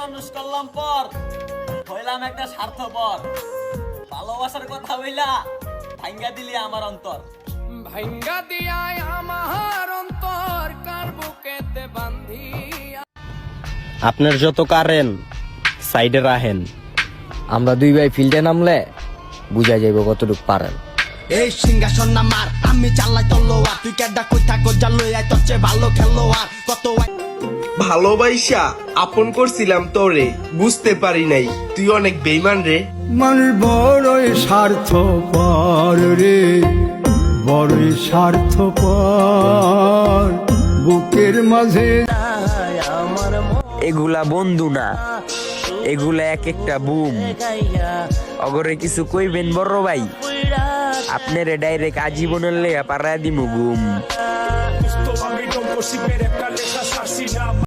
মানুষ করলাম পর হইলাম একটা স্বার্থপর। ভালোবাসার কথা হইলা ভাঙ্গা দিলি আমার অন্তর। ভাঙ্গা দিয়ায় আমার অন্তর কার বুকেতে বান্ধিয়া। আপনার যত কারেন সাইডে রাহেন, আমরা দুই ভাই ফিল্ডে নামলে বুঝা যাইব কতটুক পারেন। এই সিংহাসন নামার আমি চালাই তলোয়ার, তুই কেডা কই থাকো জালই আই তোর চেয়ে ভালো খেলোয়াড়। কত ভালোবাসা আপন করছিলাম তোরে, বুঝতে পারি নাই তুই অনেক বেইমান রে। মানুষ বড়ই স্বার্থপর রে, বড়ই স্বার্থপর। বুকের মাঝে এগুলা বন্ধু না, এগুলা এক একটা বুম। অগরে কিছু কইবেন বড় ভাই, আপনারে ডাইরেক্ট আজীবনের লেগা পাড়ায় দিমু গুম।